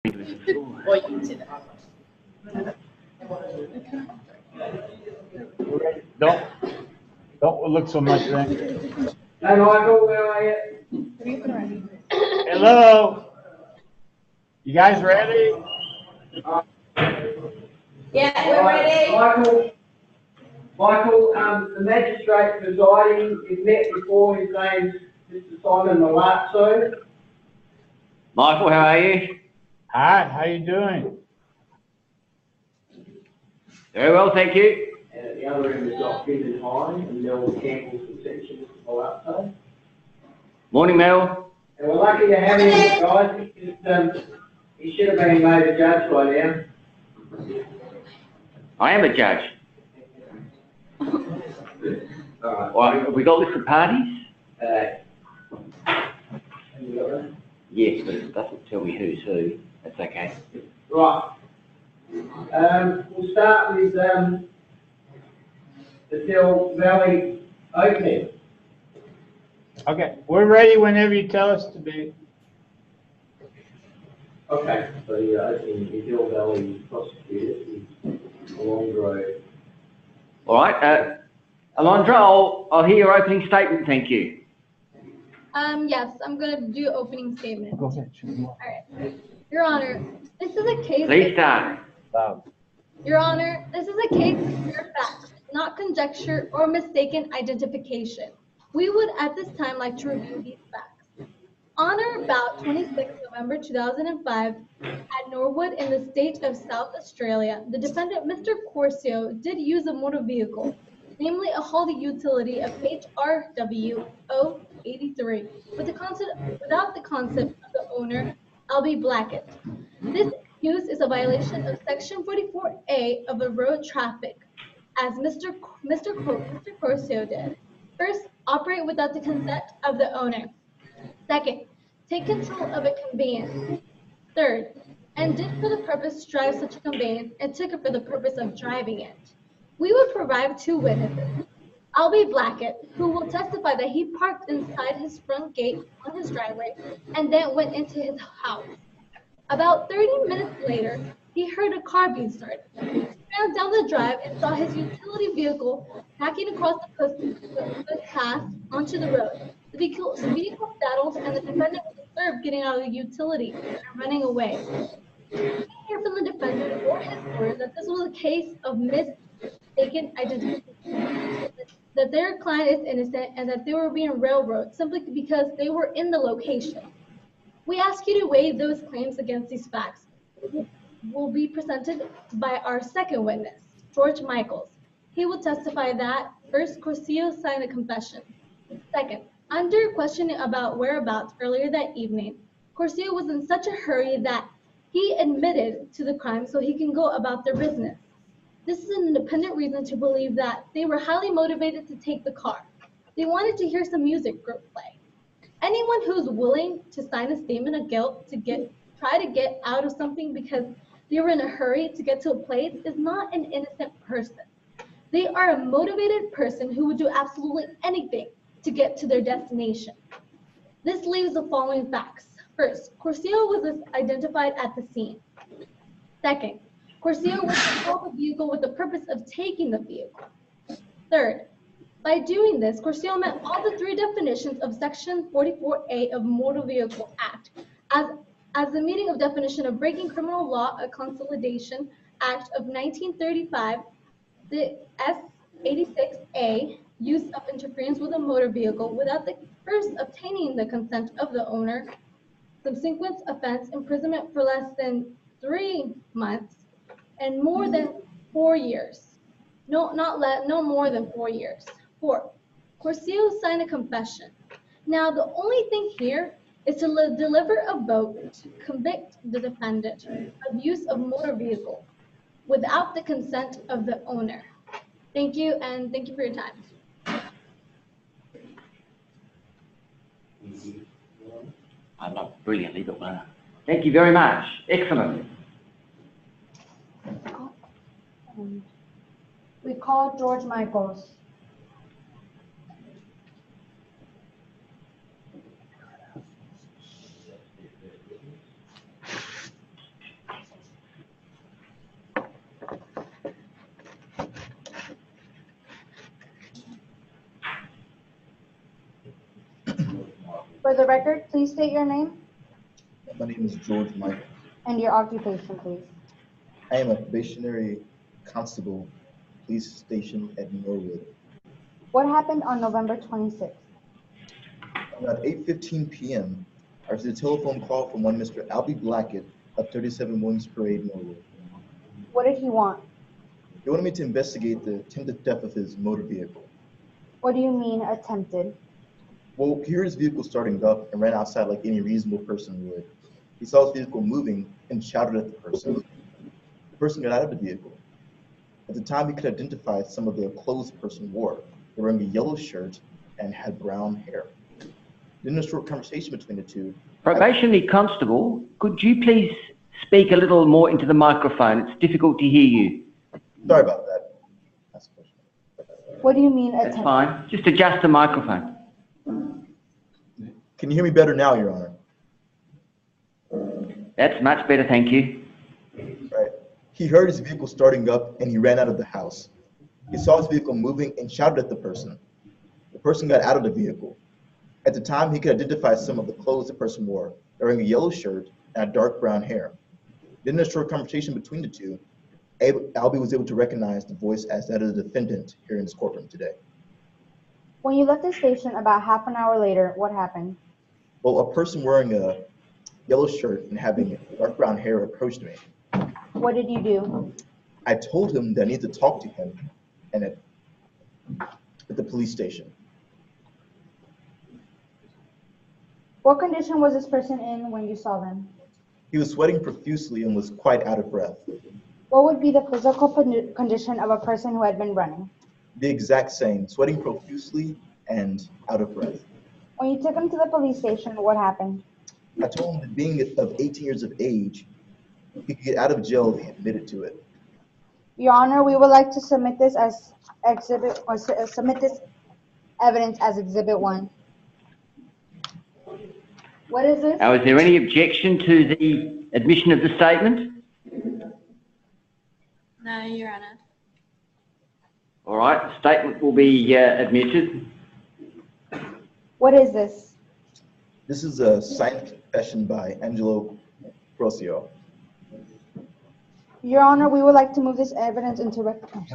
Don't look so much then. Hey Michael, where are you? Hello. You guys ready? Yeah, we're ready. Michael, the magistrate presiding is met before. His name's Mr. Simon Malazzo. Michael, how are you? Hi, how you doing? Very well, thank you. And at the other end, we've got Findon and Mel Campbell's reception, Mr. Malazzo. Morning, Mel. And we're lucky to have him, guys, because he should have been made a judge by now. I am a judge. Well, have we got listed parties? Yes, but it doesn't tell me who's who. That's okay. Right. We'll start with the Del Valley opening. Okay, we're ready whenever you tell us to be. Okay, so the opening the Del Valley prosecutor is Alondra. All right. Alondra, I'll hear your opening statement, thank you. Yes, I'm going to do opening statement. Go ahead. All right. Your Honor, this is a case. Please start. Your Honor, this is a case of pure facts, not conjecture or mistaken identification. We would at this time like to review these facts. On or about 26 November 2005, at Norwood in the state of South Australia, the defendant, Mr. Crosio, did use a motor vehicle, namely a Holly utility of HRW 083, without the consent of the owner, L.B. Blackett. This use is a violation of Section 44A of the road traffic, as Mr. Crosio did. First, operate without the consent of the owner. Second, take control of a conveyance. Third, and did for the purpose drive such a conveyance and took it for the purpose of driving it. We would provide two witnesses. L.B. Blackett, who will testify that he parked inside his front gate on his driveway and then went into his house. About 30 minutes later, he heard a car being started. He ran down the drive and saw his utility vehicle backing across the path onto the road. The vehicle settled and the defendant was observed getting out of the utility and running away. We hear from the defendant or his lawyer that this was a case of mistaken identification, that their client is innocent and that they were being railroaded simply because they were in the location. We ask you to weigh those claims against these facts. Will be presented by our second witness, George Michaels. He will testify that, first, Crosio signed a confession. Second, under questioning about whereabouts earlier that evening, Crosio was in such a hurry that he admitted to the crime so he can go about their business. This is an independent reason to believe that they were highly motivated to take the car. They wanted to hear some music group play. Anyone who's willing to sign a statement of guilt to try to get out of something because they were in a hurry to get to a place is not an innocent person. They are a motivated person who would do absolutely anything to get to their destination. This leaves the following facts. First, Crosio was identified at the scene. Second, Crosio was to stop the vehicle with the purpose of taking the vehicle. Third, by doing this, Crosio met all the three definitions of Section 44A of Motor Vehicle Act, as the meaning of definition of breaking criminal law, a Consolidation Act of 1935, the S86A, use of interference with a motor vehicle without the first obtaining the consent of the owner, subsequent offense, imprisonment for less than 3 months, and more than 4 years. No more than 4 years. 4. Crosio signed a confession. Now, the only thing here is to deliver a vote to convict the defendant of use of motor vehicle without the consent of the owner. Thank you, and thank you for your time. I'm not brilliantly, but thank you very much. Excellent. We call George Michaels. For the record, please state your name My name is George Michael. and your occupation, please. I am a probationary constable, police station at Norwood. What happened on November 26th? Around 8:15 p.m., I received a telephone call from one Mr. Albie Blackett of 37 Williams Parade, Norwood. What did he want? He wanted me to investigate the attempted theft of his motor vehicle. What do you mean attempted? Well, he heard his vehicle starting up and ran outside like any reasonable person would. He saw his vehicle moving and shouted at the person. The person got out of the vehicle. At the time, he could identify some of the clothes the person wore. They were wearing a yellow shirt and had brown hair. In a short conversation between the two, Probationary constable, could you please speak a little more into the microphone? It's difficult to hear you. sorry about that. That's a question. What do you mean That's attempted? fine. Just adjust the microphone. Can you hear me better now, Your Honor? That's much better, thank you. Right. He heard his vehicle starting up and he ran out of the house. He saw his vehicle moving and shouted at the person. The person got out of the vehicle. At the time, he could identify some of the clothes the person wore, wearing a yellow shirt and dark brown hair. Then in a short conversation between the two, Albie was able to recognize the voice as that of the defendant here in this courtroom today. When you left the station about half an hour later, what happened? Well, a person wearing a yellow shirt and having dark brown hair approached me. What did you do? I told him that I needed to talk to him and at the police station. What condition was this person in when you saw them? He was sweating profusely and was quite out of breath. What would be the physical condition of a person who had been running? The exact same, sweating profusely and out of breath. When you took him to the police station, what happened? I told him that being of 18 years of age, he could get out of jail if he admitted to it. Your Honor, we would like to submit this as exhibit, or submit this evidence as Exhibit 1. What is this? Now, is there any objection to the admission of the statement? No, Your Honour. All right, the statement will be admitted. What is this? This is a signed confession by Angelo Crosio. Your Honor, we would like to move this evidence into record.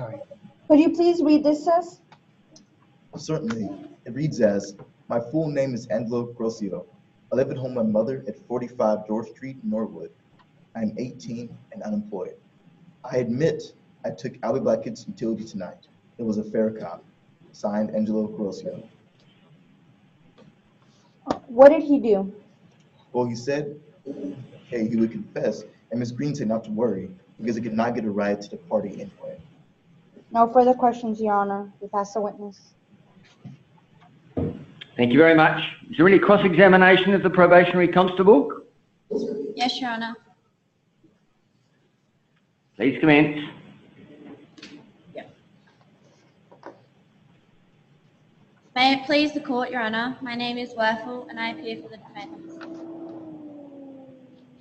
Could you please read this to us? Certainly. It reads as, my full name is Angelo Crosio. I live at home with my mother at 45 George Street, Norwood. I am 18 and unemployed. I admit I took Albie Blackett's utility tonight. It was a fair cop. Signed, Angelo Crosio. What did he do? Well, he said, hey, he would confess, and Miss Green said not to worry, because he could not get a ride to the party anyway. No further questions, Your Honor. We pass the witness. Thank you very much. Is there any cross-examination of the probationary constable? Yes, Your Honour. Please commence. May it please the court, Your Honour, my name is Werfel and I appear for the defence.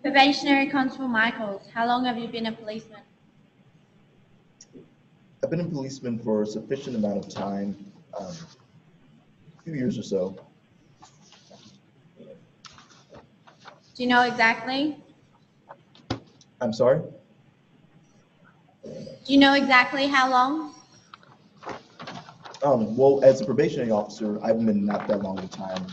Probationary Constable Michaels, how long have you been a policeman? I've been a policeman for a sufficient amount of time, a few years or so. Do you know exactly? I'm sorry? Do you know exactly how long? Well, as a probationary officer, I've been not that long a time.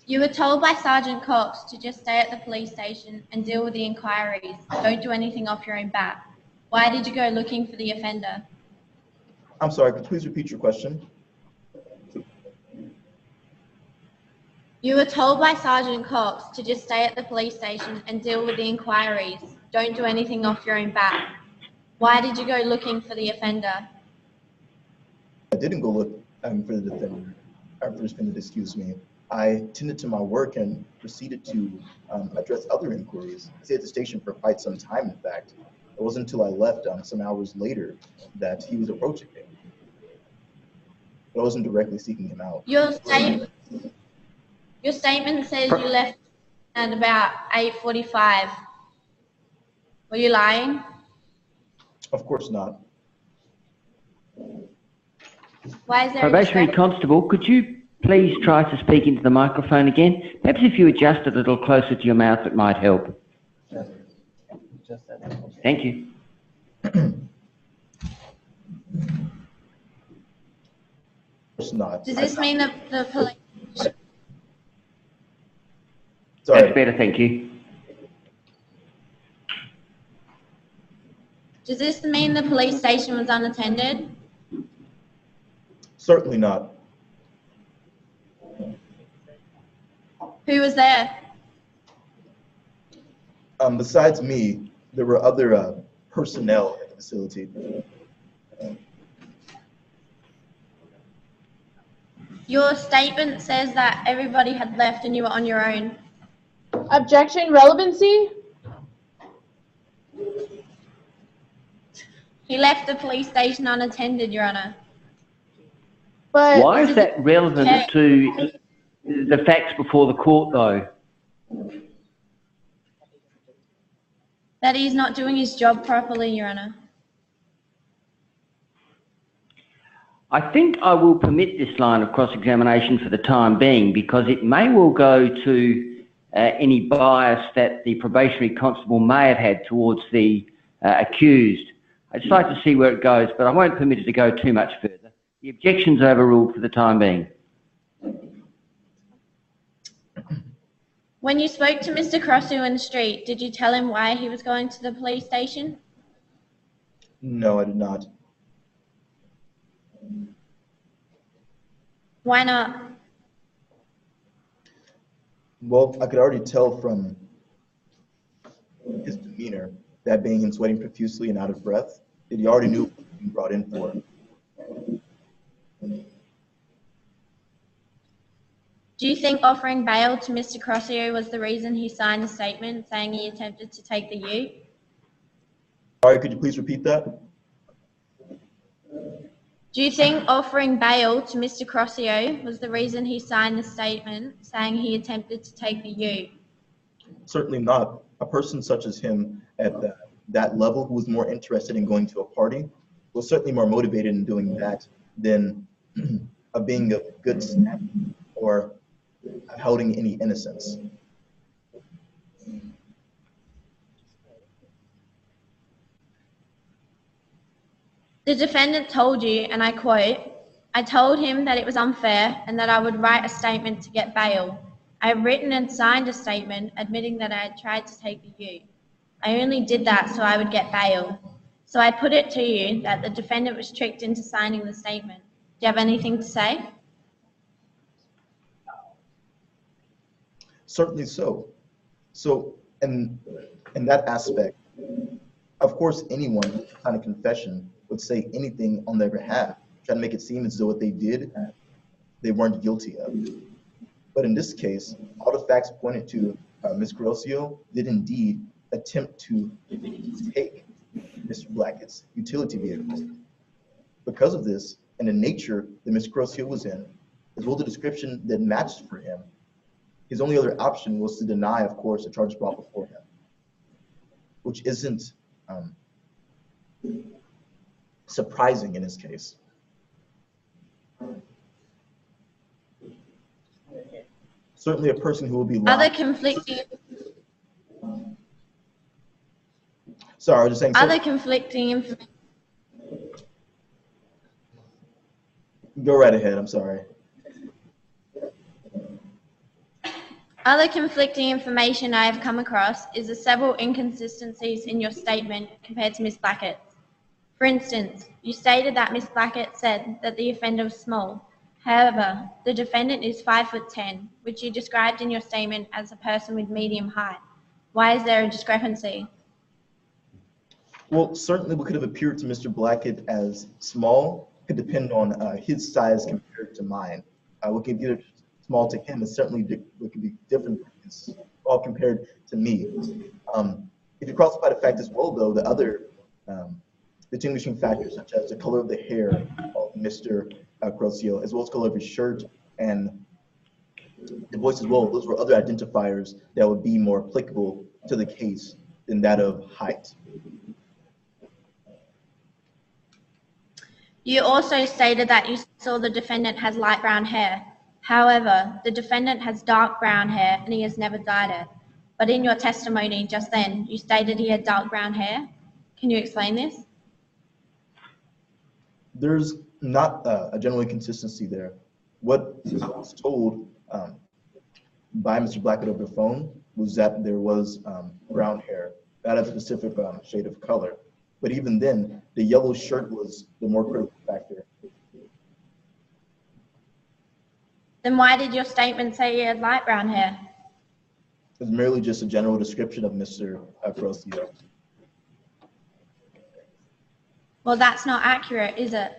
You were told by Sergeant Cox to just stay at the police station and deal with the inquiries. Don't do anything off your own bat. Why did you go looking for the offender? I'm sorry, could you please repeat your question? You were told by Sergeant Cox to just stay at the police station and deal with the inquiries. Don't do anything off your own bat. Why did you go looking for the offender? I didn't go look for the defendant, or for the defendant, excuse me. I tended to my work and proceeded to address other inquiries. I stayed at the station for quite some time, in fact. It wasn't until I left some hours later that he was approaching me. But I wasn't directly seeking him out. Your statement says you left at about 8:45. Were you lying? Of course not. Why is there a Probationary discrepancy? Constable, could you please try to speak into the microphone again? Perhaps if you adjust a little closer to your mouth, it might help. Thank you. It's not. Does this mean that the police... Sorry. That's better, thank you. Does this mean the police station was unattended? Certainly not. Who was there? Besides me, there were other personnel at the facility. Your statement says that everybody had left and you were on your own. Objection, relevancy? He left the police station unattended, Your Honour. But Why is that relevant to the facts before the court, though? That he's not doing his job properly, Your Honour. I think I will permit this line of cross-examination for the time being because it may well go to any bias that the probationary constable may have had towards the accused. I'd just like to see where it goes, but I won't permit it to go too much further. The objection's overruled for the time being. When you spoke to Mr. Crosio in the street, did you tell him why he was going to the police station? No, I did not. Why not? Well, I could already tell from his demeanor, that being him sweating profusely and out of breath, that he already knew what he was being brought in for. Do you think offering bail to Mr. Crosio was the reason he signed the statement saying he attempted to take the U? Sorry, could you please repeat that? Do you think offering bail to Mr. Crosio was the reason he signed the statement saying he attempted to take the U? Certainly not. A person such as him at that level who was more interested in going to a party was certainly more motivated in doing that than being a good snap or holding any innocence. The defendant told you, and I quote, "I told him that it was unfair and that I would write a statement to get bail. I have written and signed a statement admitting that I had tried to take the U. I only did that so I would get bail. So I put it to you that the defendant was tricked into signing the statement. Do you have anything to say?" Certainly so. So in that aspect, of course, anyone who signed a confession would say anything on their behalf, trying to make it seem as though what they did, they weren't guilty of. But in this case, all the facts pointed to Ms. Crosio did indeed attempt to take Mr. Blackett's utility vehicle. Because of this, and the nature that Ms. Crosio was in, as well as the description that matched for him, his only other option was to deny, of course, the charges brought before him, which isn't surprising in his case. Certainly a person who will be lying. Other conflicting Sorry, I was just saying. Other conflicting information. Go right ahead, I'm sorry. Other conflicting information I have come across is the several inconsistencies in your statement compared to Ms. Blackett's. For instance, you stated that Ms. Blackett said that the offender was small. However, the defendant is 5'10", which you described in your statement as a person with medium height. Why is there a discrepancy? Well, certainly what could have appeared to Mr. Blackett as small could depend on his size compared to mine. What could be small to him is certainly what could be different all compared to me. If you cross-apply the fact as well, though, the other distinguishing factors such as the color of the hair of Mr. Crosio, as well as the color of his shirt and the voice as well, those were other identifiers that would be more applicable to the case than that of height. You also stated that you saw the defendant has light brown hair. However, the defendant has dark brown hair and he has never dyed it. But in your testimony just then, you stated he had dark brown hair. Can you explain this? There's not a general inconsistency there. What I was told by Mr. Blackett over the phone was that there was brown hair, not a specific shade of color. But even then, the yellow shirt was the more critical factor. Then why did your statement say he had light brown hair? It was merely just a general description of Mr. Crosio. Well, that's not accurate, is it?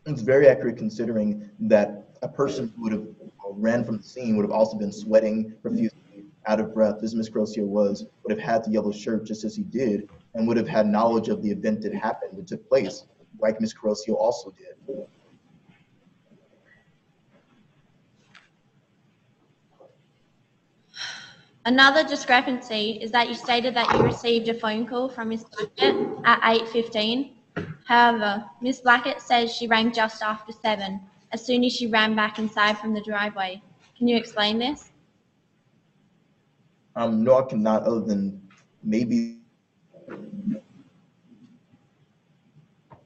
It's very accurate considering that a person who would have ran from the scene would have also been sweating profusely, out of breath, as Ms. Crosio would have had the yellow shirt just as he did, and would have had knowledge of the event that happened, that took place, like Ms. Crosio also did. Another discrepancy is that you stated that you received a phone call from Ms. Blackett at 8:15. However, Ms. Blackett says she rang just after 7, as soon as she ran back inside from the driveway. Can you explain this? No, I cannot, other than maybe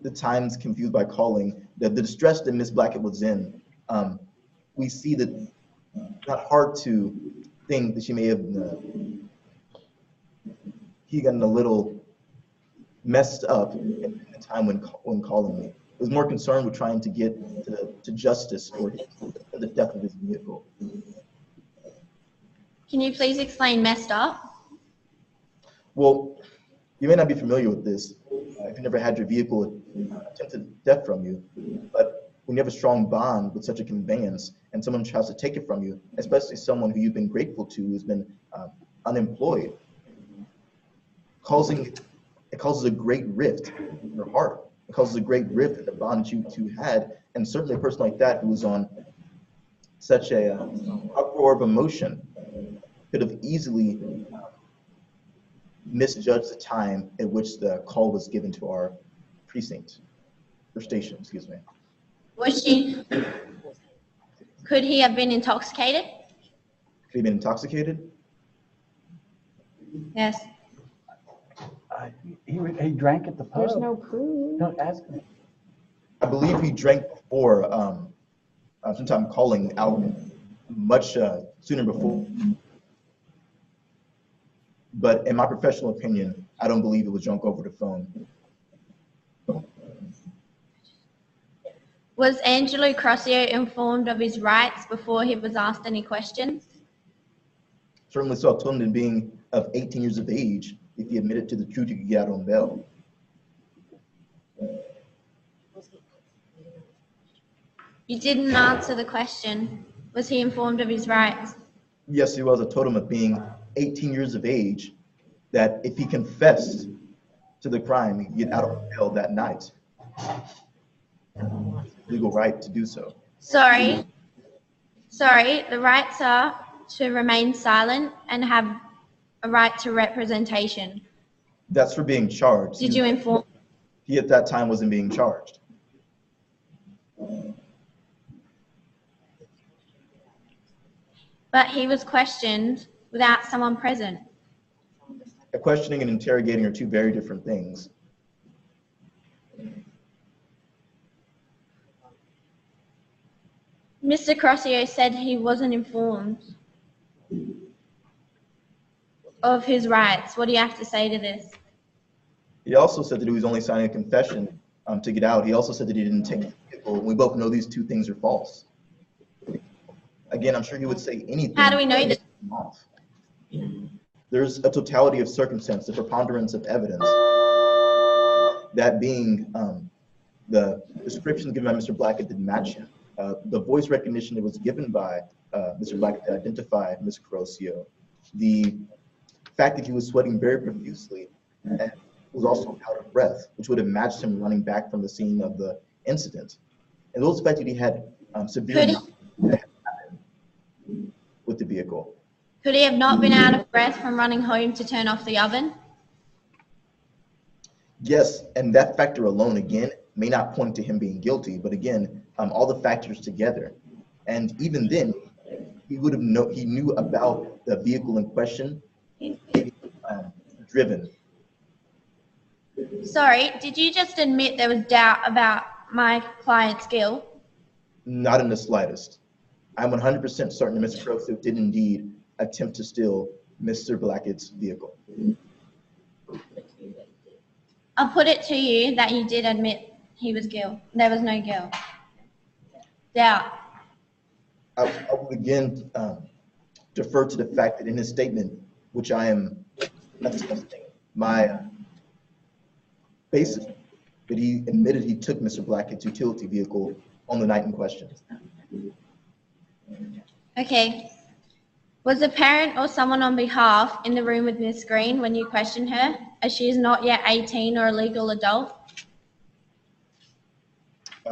the times confused by calling, the distress that Ms. Blackett was in. We see that it's not hard to think that she may have he gotten a little messed up in the time when calling me. It was more concerned with trying to get to justice for the death of his vehicle. Can you please explain messed up? Well, you may not be familiar with this if you never had your vehicle attempted death from you, but when you have a strong bond with such a conveyance and someone tries to take it from you, especially someone who you've been grateful to, who's been unemployed, it causes a great rift in your heart. It causes a great rift in the bond that you two had, and certainly a person like that who was on such a uproar of emotion could have easily misjudged the time at which the call was given to our precinct, or station, excuse me. Could he have been intoxicated? Could he have been intoxicated? Yes. He drank at the pub. There's no proof. Don't ask me. I believe he drank before, sometime calling out much sooner before. But in my professional opinion, I don't believe it was drunk over the phone. Was Angelo Crosio informed of his rights before he was asked any questions? Certainly so. I told him that being of 18 years of age, if he admitted to the truth, he could get out on bail. You didn't answer the question. Was he informed of his rights? Yes, he was. I told him of being 18 years of age, that if he confessed to the crime, he could get out on bail that night. Legal right to do so. Sorry, the rights are to remain silent and have a right to representation. That's for being charged. Did you inform? He at that time wasn't being charged. But he was questioned without someone present. A questioning and interrogating are two very different things. Mr. Crosio said he wasn't informed of his rights. What do you have to say to this? He also said that he was only signing a confession to get out. He also said that he didn't take the vehicle. We both know these two things are false. Again, I'm sure he would say anything. How do we know that? There's a totality of circumstance, the preponderance of evidence. That being the description given by Mr. Blackett didn't match him. The voice recognition that was given by Mr. Blackett to identify Ms. Crosio. The fact that he was sweating very profusely and was also out of breath, which would have matched him running back from the scene of the incident. And also the fact that he had severe with the vehicle. Could he have not been out of breath from running home to turn off the oven? Yes, and that factor alone, again, may not point to him being guilty, but again, all the factors together. And even then, he knew about the vehicle in question being driven. Sorry, did you just admit there was doubt about my client's guilt? Not in the slightest. I'm 100% certain that Mr. Crosio did indeed attempt to steal Mr. Blackett's vehicle. I'll put it to you that you did admit he was guilt. There was no guilt. Doubt. I would again defer to the fact that in his statement, which I am attesting my basis, that he admitted he took Mr. Blackett's utility vehicle on the night in question. Okay. Was a parent or someone on behalf in the room with Miss Green when you questioned her, as she is not yet 18 or a legal adult?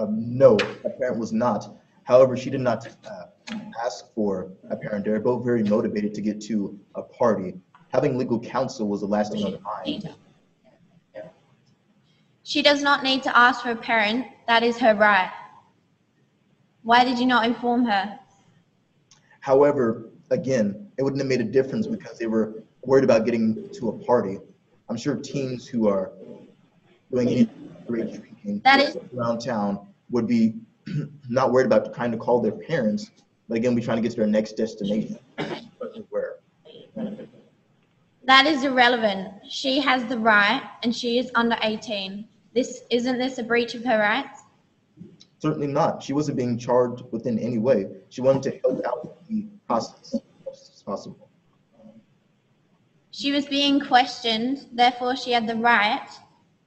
No, a parent was not. However, she did not ask for a parent. They're both very motivated to get to a party. Having legal counsel was the last thing on her mind. She does not need to ask for a parent. That is her right. Why did you not inform her? However, again, it wouldn't have made a difference because they were worried about getting to a party. I'm sure teens who are doing any great drinking around town would be not worried about trying to call their parents, but again, be trying to get to their next destination. Where? That is irrelevant. She has the right and she is under 18. Isn't this a breach of her rights? Certainly not. She wasn't being charged within any way. She wanted to help out with the process as much as possible. She was being questioned, therefore she had the right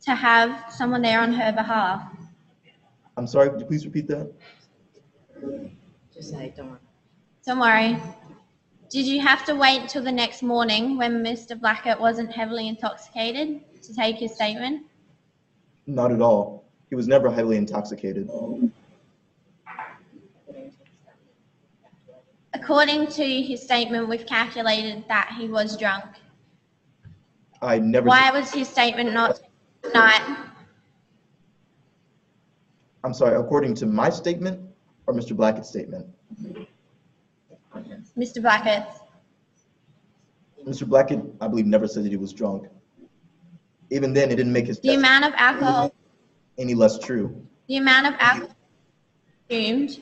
to have someone there on her behalf. I'm sorry, could you please repeat that? Just say, don't worry. Don't worry. Did you have to wait until the next morning when Mr. Blackett wasn't heavily intoxicated to take his statement? Not at all. He was never heavily intoxicated. According to his statement, we've calculated that he was drunk. I never. Why was his statement not tonight? I'm sorry, according to my statement or Mr. Blackett's statement? Mr. Blackett. Mr. Blackett, I believe, never said that he was drunk. Even then, it didn't make his The amount of alcohol any less true. The amount of alcohol consumed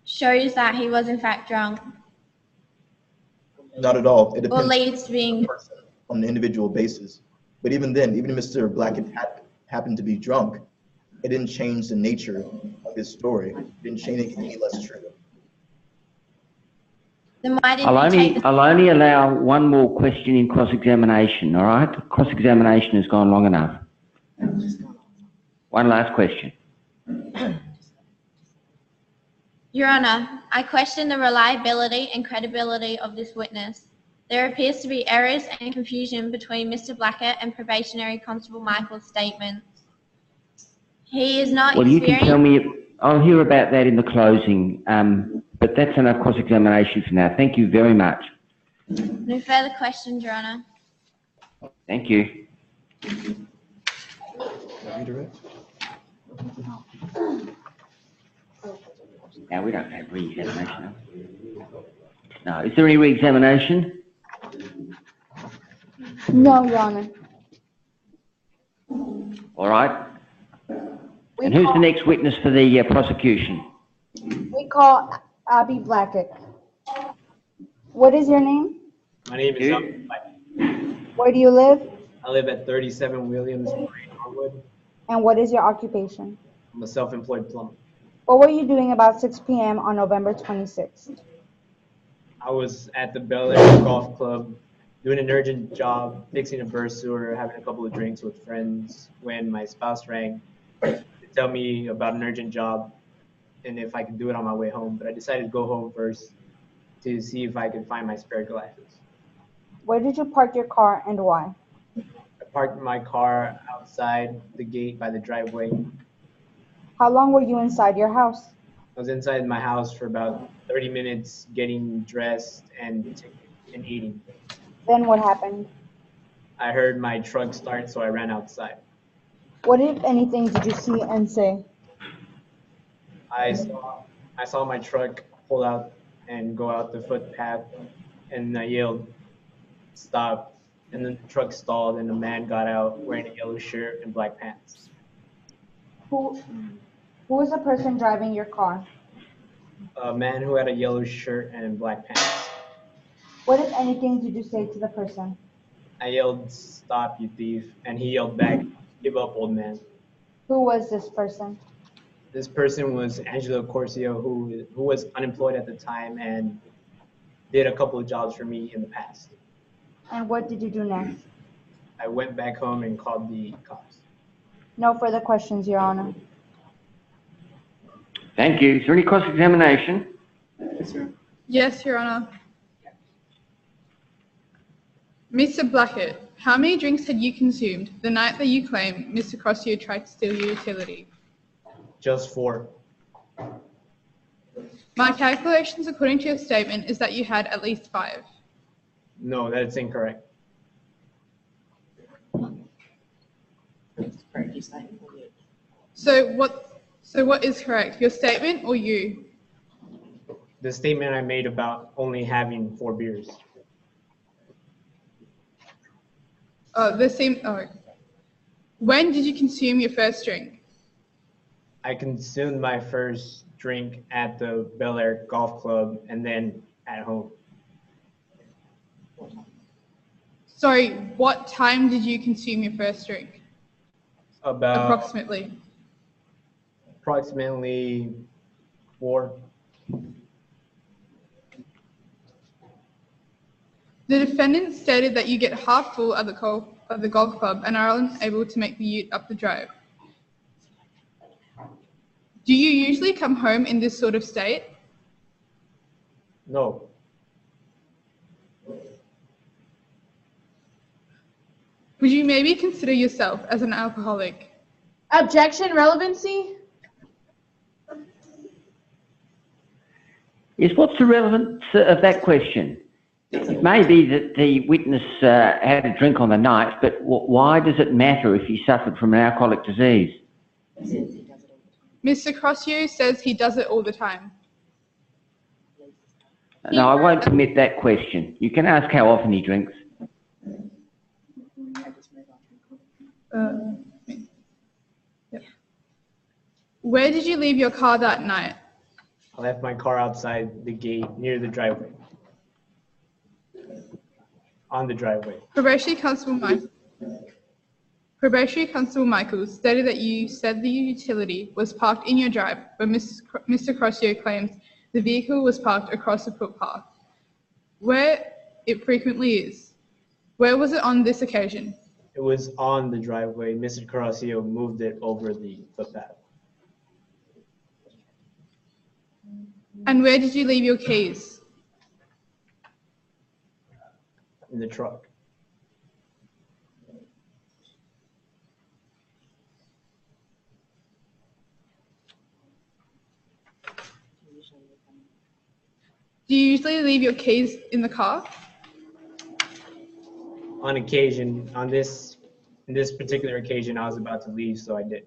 shows that he was in fact drunk. Not at all. It Or depends leads to being. on an individual basis. But even then, even if Mr. Blackett happened to be drunk, it didn't change the nature of his story. It didn't change it any less true. Then why didn't I'll only allow one more question in cross-examination, all right? Cross-examination has gone long enough. One last question. Your Honour, I question the reliability and credibility of this witness. There appears to be errors and confusion between Mr. Blackett and Probationary Constable Michael's statements. He is not Well, you can experienced. tell me, I'll hear about that in the closing, but that's enough cross-examination for now. Thank you very much. No further questions, Your Honour. Thank you. Redirect? Now, we don't have re-examination. No. Is there any re-examination? No, Your Honor. All right. And who's the next witness for the prosecution? We call Abby Blackett. What is your name? My name is Where do you live? I live at 37 Williams Parade, Norwood. And what is your occupation? I'm a self-employed plumber. What were you doing about 6 p.m. on November 26th? I was at the Bel Air Golf Club doing an urgent job, fixing a burst sewer, having a couple of drinks with friends when my spouse rang to tell me about an urgent job and if I could do it on my way home. But I decided to go home first to see if I could find my spare glasses. Where did you park your car and why? I parked my car outside the gate by the driveway. How long were you inside your house? I was inside my house for about 30 minutes getting dressed and eating. Then what happened? I heard my truck start, so I ran outside. What, if anything, did you see and say? I saw my truck pull out and go out the footpath, and I yelled, "Stop!" And then the truck stalled, and a man got out wearing a yellow shirt and black pants. Who was the person driving your car? A man who had a yellow shirt and black pants. What, if anything, did you say to the person? I yelled, "Stop, you thief!" And he yelled back, "Give up, old man." Who was this person? This person was Angelo Crosio, who was unemployed at the time and did a couple of jobs for me in the past. And what did you do next? I went back home and called the cops. No further questions, Your Honor. Thank you. Is there any cross-examination? Yes, Your Honor. Mr. Blackett, how many drinks had you consumed the night that you claim Mr. Crosio tried to steal your utility? Just 4. My calculations according to your statement is that you had at least 5. No, that's incorrect. So what is correct, your statement or you? The statement I made about only having 4 beers. When did you consume your first drink? I consumed my first drink at the Bel Air Golf Club and then at home. Sorry, what time did you consume your first drink? Approximately 4. The defendant stated that you get half full at the golf club and are unable to make the ute up the drive. Do you usually come home in this sort of state? No. Would you maybe consider yourself as an alcoholic? Objection, relevancy? Yes, what's the relevance of that question? It may be that the witness had a drink on the night, but why does it matter if he suffered from an alcoholic disease? Mr. Crosio says he does it all the time. No, I won't permit that question. You can ask how often he drinks. Where did you leave your car that night? I left my car outside the gate near the driveway. On the driveway. Probationary Constable Michael stated that you said the utility was parked in your drive, but Mr. Crosio claims the vehicle was parked across the footpath, where it frequently is. Where was it on this occasion? It was on the driveway. Mr. Crosio moved it over the footpath. And where did you leave your keys? In the truck. Do you usually leave your keys in the car? On occasion, in this particular occasion, I was about to leave, so I did.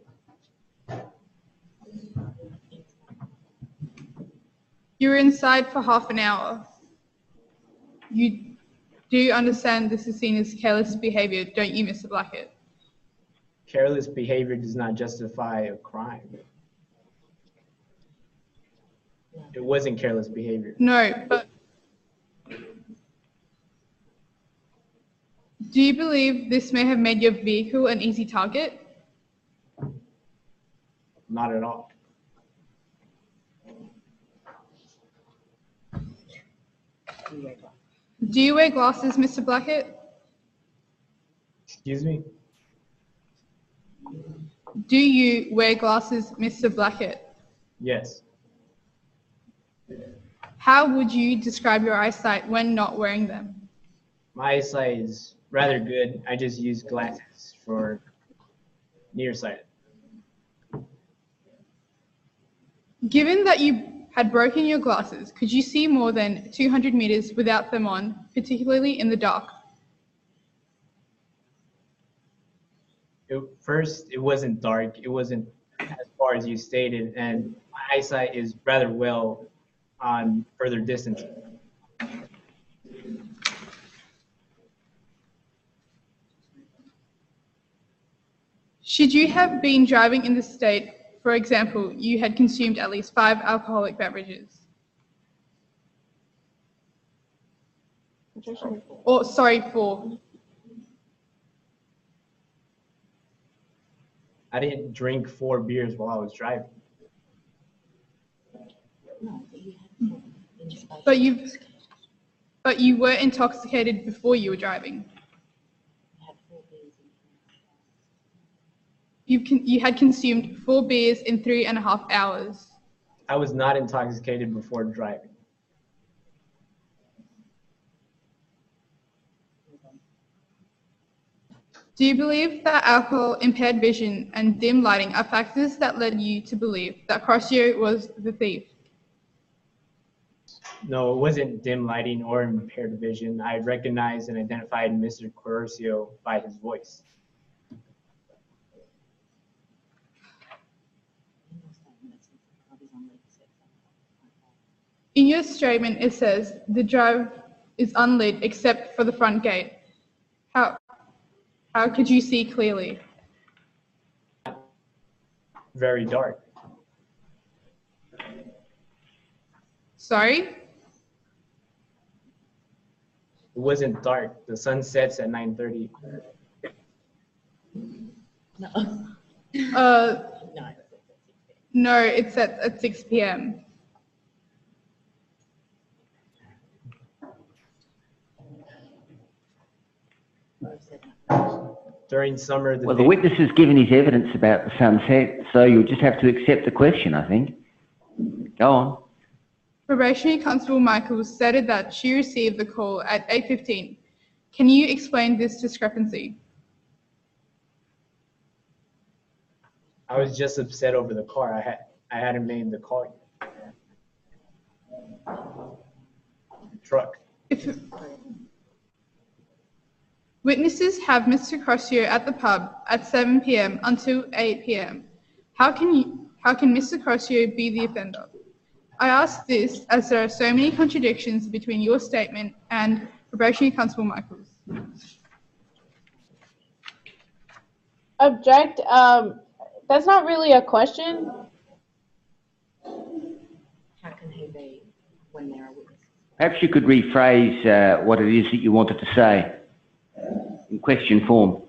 You were inside for half an hour. You do understand this is seen as careless behavior, don't you, Mr. Blackett? Careless behavior does not justify a crime. It wasn't careless behavior. No, but do you believe this may have made your vehicle an easy target? Not at all. Do you wear glasses, Mr. Blackett? Excuse me? Do you wear glasses, Mr. Blackett? Yes. How would you describe your eyesight when not wearing them? My eyesight is rather good. I just use glasses for nearsighted. Given that you had broken your glasses, could you see more than 200 meters without them on, particularly in the dark? First, it wasn't dark. It wasn't as far as you stated, and my eyesight is rather well on further distance. Should you have been driving in the state, for example, you had consumed at least 5 alcoholic beverages? Or, sorry, 4. I didn't drink 4 beers while I was driving. But you were intoxicated before you were driving. You had consumed 4 beers in 3.5 hours. I was not intoxicated before driving. Do you believe that alcohol, impaired vision, and dim lighting are factors that led you to believe that Crosio was the thief? No, it wasn't dim lighting or impaired vision. I recognized and identified Mr. Crosio by his voice. In your statement, it says the drive is unlit except for the front gate. How could you see clearly? Very dark. Sorry? It wasn't dark. The sun sets at 9:30. No. No, it's at 6 p.m. During summer, Well, the witness has given his evidence about the sunset, so you'll just have to accept the question, I think. Go on. Probationary Constable Michaels stated that she received the call at 8:15. Can you explain this discrepancy? I was just upset over the car. I hadn't made the call yet. Truck. Witnesses have Mr. Crosio at the pub at 7 p.m. until 8 p.m. How can Mr. Crosio be the offender? I ask this as there are so many contradictions between your statement and Probationary Constable Michaels. Object. That's not really a question. How can he be when there are witnesses? Perhaps you could rephrase what it is that you wanted to say in question form.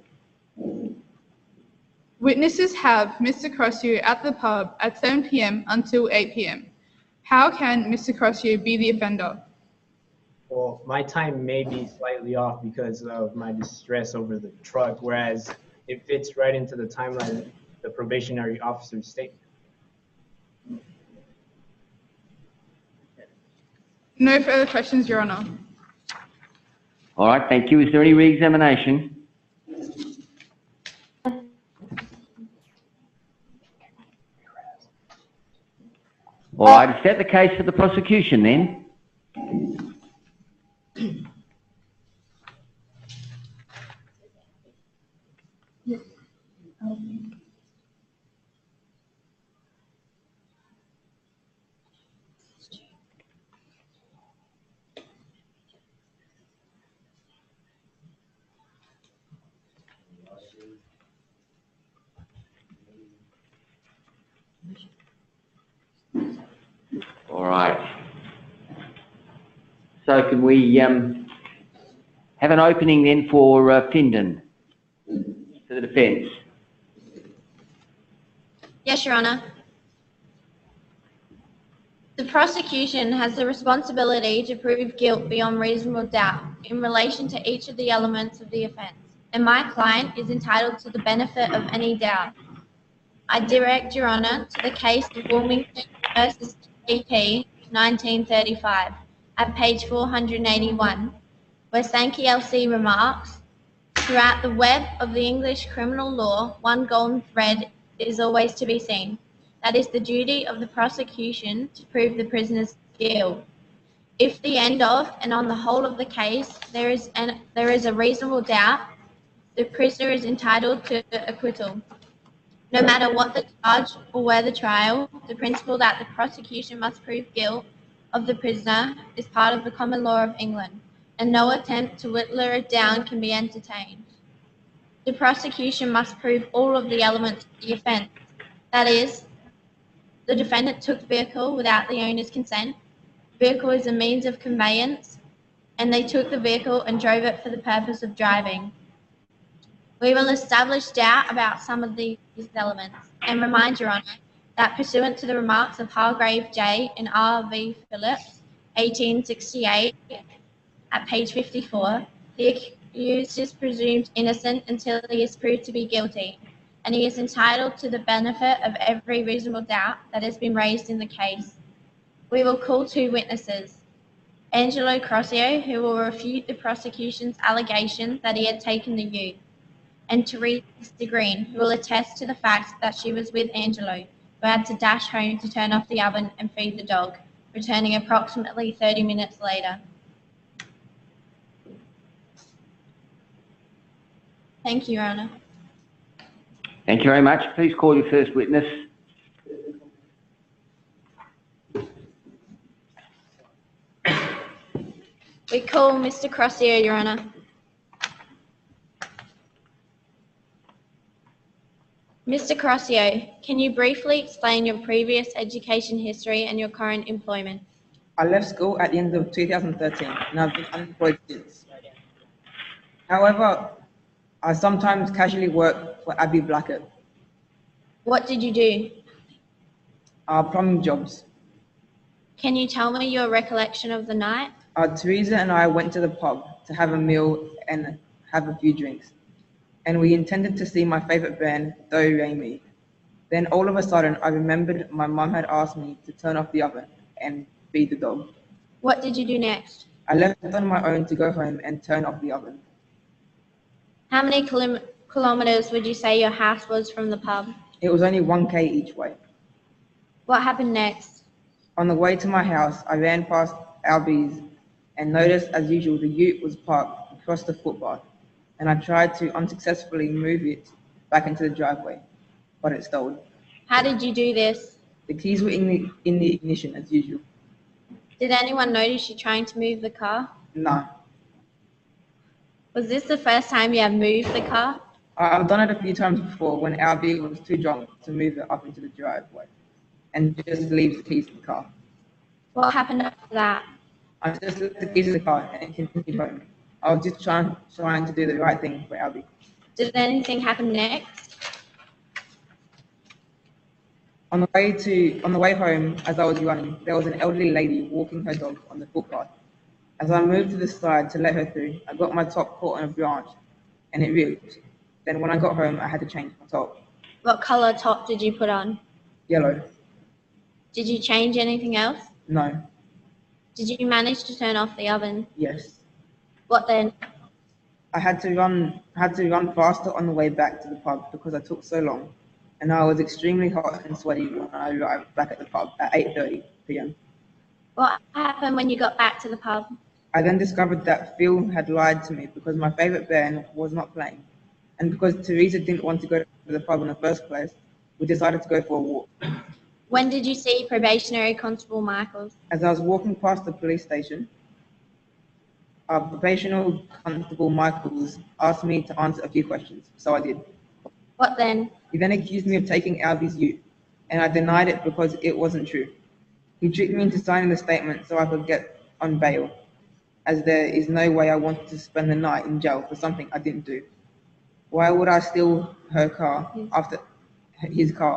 Witnesses have Mr. Crosio at the pub at 7 p.m. until 8 p.m. How can Mr. Crosio be the offender? Well, my time may be slightly off because of my distress over the truck, whereas it fits right into the timeline of the probationary officer's statement. No further questions, Your Honor. All right, thank you. Is there any re-examination? All right, is that the case for the prosecution then? All right. So can we have an opening then for Findon, for the defence? Yes, Your Honour. The prosecution has the responsibility to prove guilt beyond reasonable doubt in relation to each of the elements of the offence, and my client is entitled to the benefit of any doubt. I direct Your Honour to the case of Wilmington v. GP 1935 at page 481, where Sankey LC remarks, throughout the web of the English criminal law, one golden thread is always to be seen. That is the duty of the prosecution to prove the prisoner's guilt. If the end of and on the whole of the case there is a reasonable doubt, the prisoner is entitled to acquittal. No matter what the charge or where the trial, the principle that the prosecution must prove guilt of the prisoner is part of the common law of England, and no attempt to whittle it down can be entertained. The prosecution must prove all of the elements of the offence. That is, the defendant took the vehicle without the owner's consent, the vehicle is a means of conveyance, and they took the vehicle and drove it for the purpose of driving. We will establish doubt about some of these elements and remind Your Honour that pursuant to the remarks of Hargrave J. and R. V. Phillips, 1868, at page 54, the accused is presumed innocent until he is proved to be guilty, and he is entitled to the benefit of every reasonable doubt that has been raised in the case. We will call 2 witnesses, Angelo Crosio, who will refute the prosecution's allegation that he had taken the youth, and Teresa Green, who will attest to the fact that she was with Angelo, who had to dash home to turn off the oven and feed the dog, returning approximately 30 minutes later. Thank you, Your Honour. Thank you very much. Please call your first witness. We call Mr. Crosio, Your Honour. Mr. Crosio, can you briefly explain your previous education history and your current employment? I left school at the end of 2013 and I've been unemployed since. However, I sometimes casually work for Abby Blackett. What did you do? Plumbing jobs. Can you tell me your recollection of the night? Teresa and I went to the pub to have a meal and have a few drinks. And we intended to see my favourite band, Do Re Mi. Then all of a sudden, I remembered my mum had asked me to turn off the oven and feed the dog. What did you do next? I left on my own to go home and turn off the oven. How many kilometres would you say your house was from the pub? It was only 1k each way. What happened next? On the way to my house, I ran past Albie's and noticed, as usual, the ute was parked across the footpath, and I tried to unsuccessfully move it back into the driveway, but it stalled. How did you do this? The keys were in the ignition, as usual. Did anyone notice you trying to move the car? No. Was this the first time you have moved the car? I've done it a few times before when Albie was too drunk to move it up into the driveway and just leaves the keys in the car. What happened after that? I just left the keys in the car and continued home. I was just trying to do the right thing for Albie. Did anything happen next? On the way home, as I was running, there was an elderly lady walking her dog on the footpath. As I moved to the side to let her through, I got my top caught on a branch and it ripped. Then when I got home, I had to change my top. What colour top did you put on? Yellow. Did you change anything else? No. Did you manage to turn off the oven? Yes. What then? I had to run faster on the way back to the pub because I took so long, and I was extremely hot and sweaty when I arrived back at the pub at 8:30 p.m. What happened when you got back to the pub? I then discovered that Phil had lied to me because my favourite band was not playing, and because Teresa didn't want to go to the pub in the first place, we decided to go for a walk. When did you see probationary constable Michaels? As I was walking past the police station, probationary constable Michaels asked me to answer a few questions, so I did. What then? He then accused me of taking Albie's ute, and I denied it because it wasn't true. He tricked me into signing the statement so I could get on bail, as there is no way I wanted to spend the night in jail for something I didn't do. Why would I steal his car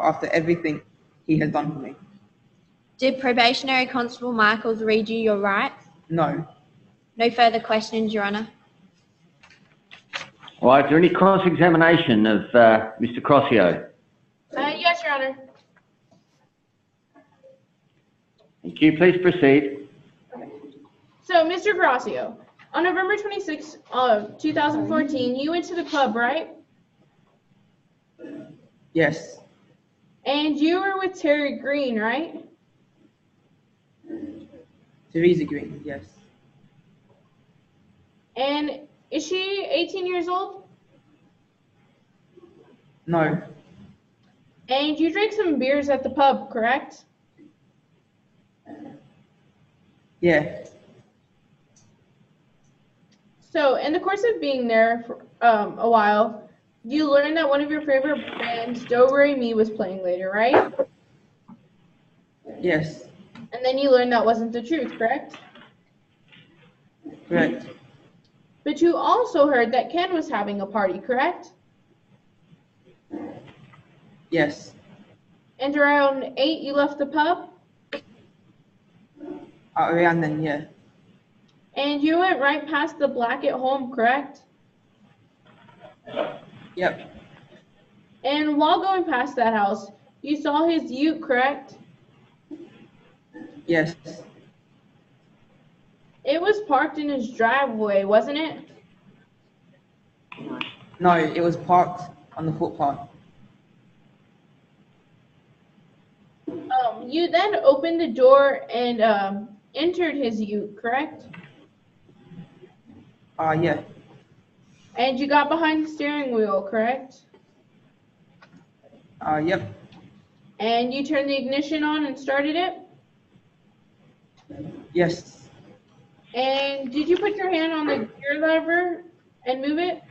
after everything he has done for me? Did probationary constable Michaels read you your rights? No. No further questions, Your Honour. All right, is there any cross-examination of Mr. Crosio? Yes, Your Honour. Thank you. Please proceed. So, Mr. Crosio, on November 26th of 2014, you went to the pub, right? Yes. And you were with Terry Green, right? Teresa Green, yes. And is she 18 years old? No. And you drank some beers at the pub, correct? Yeah. So, in the course of being there for a while, you learned that one of your favorite bands, Do Re Mi, was playing later, right? Yes. And then you learned that wasn't the truth, correct? Correct. But you also heard that Ken was having a party, correct? Yes. And around 8, you left the pub? Around then, yeah. And you went right past the Blackett home, correct? Yep. And while going past that house, you saw his ute, correct? Yes. It was parked in his driveway, wasn't it? No, it was parked on the footpath. You then opened the door and entered his ute, correct? Yeah. And you got behind the steering wheel, correct? Yep. And you turned the ignition on and started it? Yes. And did you put your hand on the gear lever and move it?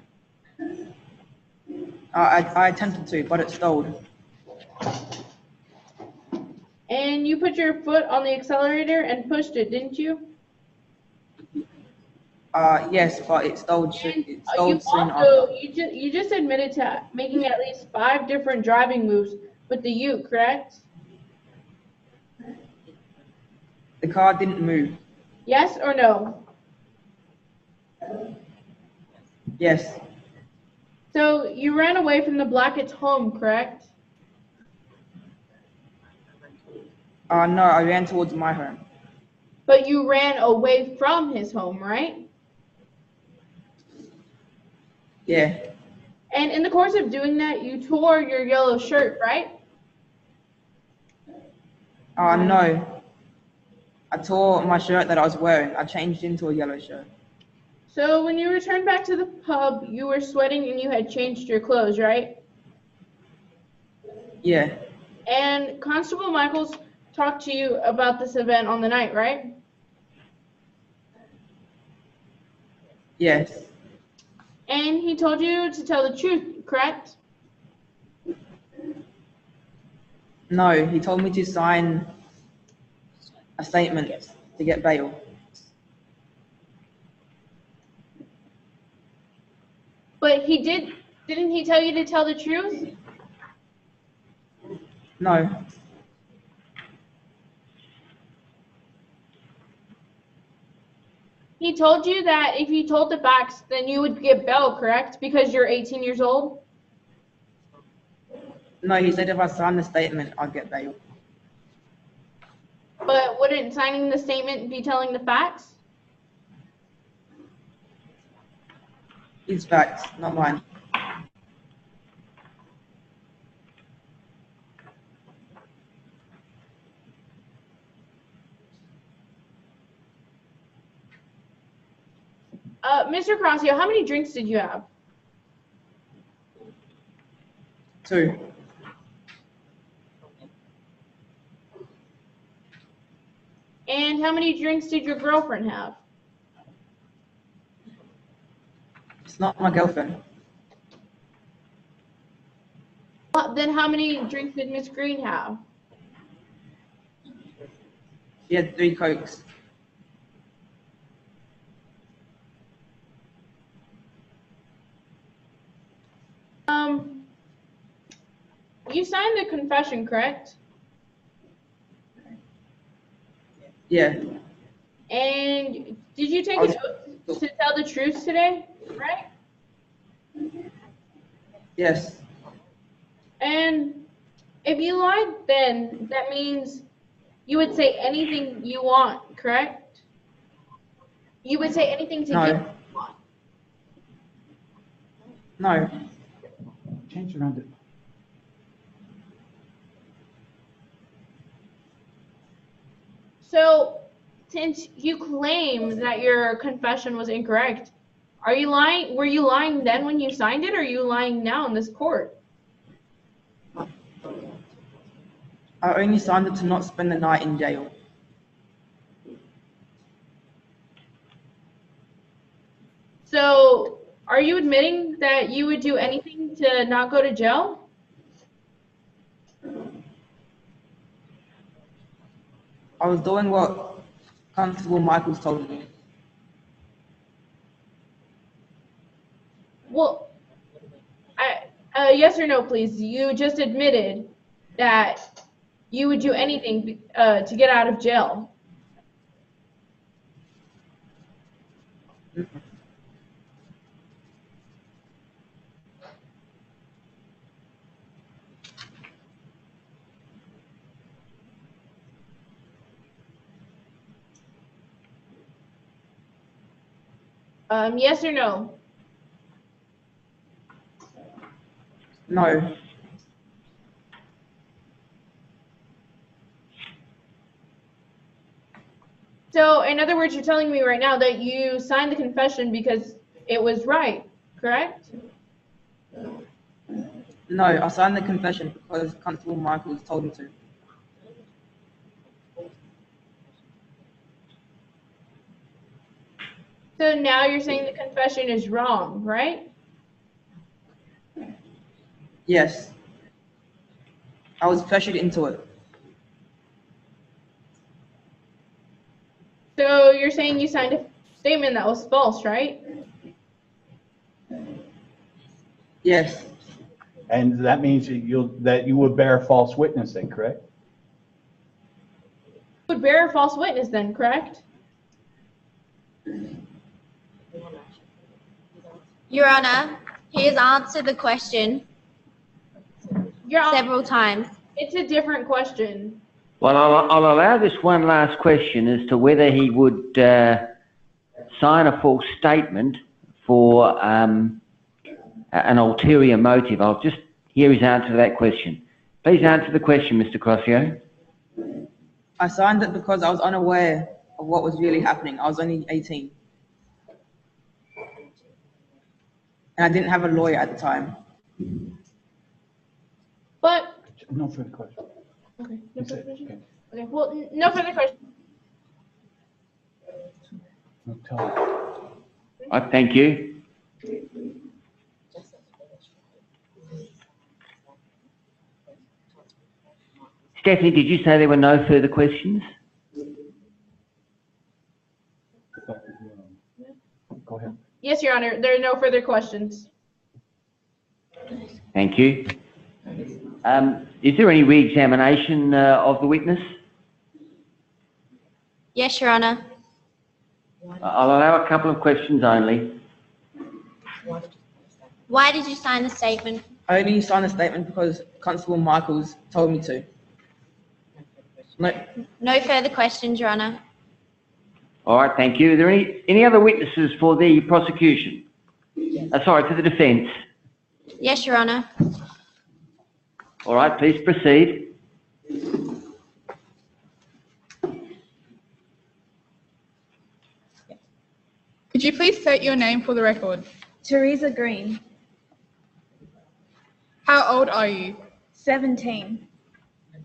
I attempted to, but it stalled. And you put your foot on the accelerator and pushed it, didn't you? Yes, but it stalled. It stalled soon after. Also, you just admitted to making at least 5 different driving moves with the ute, correct? The car didn't move. Yes or no? Yes. So you ran away from the Blackett's home, correct? No, I ran towards my home. But you ran away from his home, right? Yeah. And in the course of doing that, you tore your yellow shirt, right? No. I tore my shirt that I was wearing. I changed into a yellow shirt. So when you returned back to the pub, you were sweating and you had changed your clothes, right? Yeah. And Constable Michaels talked to you about this event on the night, right? Yes. And he told you to tell the truth, correct? No, he told me to sign a statement to get bail. But didn't he tell you to tell the truth? No. He told you that if you told the facts, then you would get bail, correct? Because you're 18 years old? No, he said if I signed the statement, I'd get bail. But wouldn't signing the statement be telling the facts? His facts, not mine. Mr. Crosio, how many drinks did you have? 2. And how many drinks did your girlfriend have? It's not my girlfriend. Then how many drinks did Miss Green have? She had 3 Cokes. You signed the confession, correct? Yeah. And did you take an oath to tell the truth today, right? Yes. And if you lied then, that means you would say anything you want, correct? You would say anything to get what you want. No. Change around it. So, since you claim that your confession was incorrect, are you lying? Were you lying then when you signed it, or are you lying now in this court? I only signed it to not spend the night in jail. So, are you admitting that you would do anything to not go to jail? I was doing what Constable Michaels told me. Well, yes or no, please. You just admitted that you would do anything to get out of jail. Yes or no? No. So, in other words, you're telling me right now that you signed the confession because it was right, correct? No, I signed the confession because Constable Michaels told me to. So now you're saying the confession is wrong, right? Yes. I was pressured into it. So you're saying you signed a statement that was false, right? Yes. And that means that you would bear false witnessing, correct? You would bear a false witness then, correct? Your Honor, he has answered the question several times. It's a different question. Well, I'll allow this one last question as to whether he would sign a false statement for an ulterior motive. I'll just hear his answer to that question. Please answer the question, Mr. Crosio. I signed it because I was unaware of what was really happening. I was only 18. And I didn't have a lawyer at the time. But No further question. okay, no further question. Okay. Okay, well, no further question. No, tell him. Thank you. Stephanie, did you say there were no further questions? Go ahead. Yes, Your Honor, there are no further questions. Thank you. Is there any re-examination of the witness? Yes, Your Honor. I'll allow a couple of questions only. Why did you sign the statement? I only signed the statement because Constable Michaels told me to. No. No further questions, Your Honor. All right, thank you. Are there any other witnesses for the prosecution? Sorry, for the defence. Yes, Your Honor. All right, please proceed. Could you please state your name for the record? Teresa Green, How old are you? 17.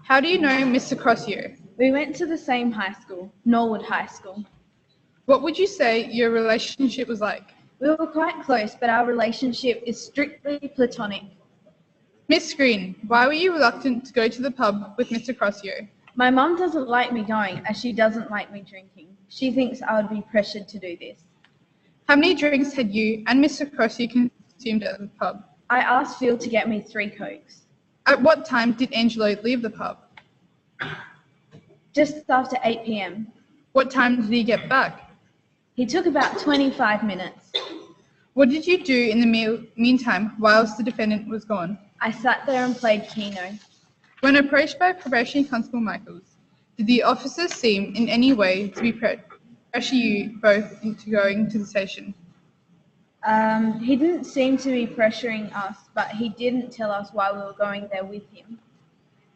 How do you know Mr. Crosio? We went to the same high school, Norwood High School. What would you say your relationship was like? We were quite close, but our relationship is strictly platonic. Miss Green, why were you reluctant to go to the pub with Mr. Crosio? My mum doesn't like me going, as she doesn't like me drinking. She thinks I would be pressured to do this. How many drinks had you and Mr. Crosio consumed at the pub? I asked Phil to get me 3 Cokes. At what time did Angelo leave the pub? Just after 8 p.m. What time did he get back? He took about 25 minutes. What did you do in the meantime whilst the defendant was gone? I sat there and played Keno. When approached by Probation Constable Michaels, did the officer seem in any way to be pressure you both into going to the station? He didn't seem to be pressuring us, but he didn't tell us why we were going there with him.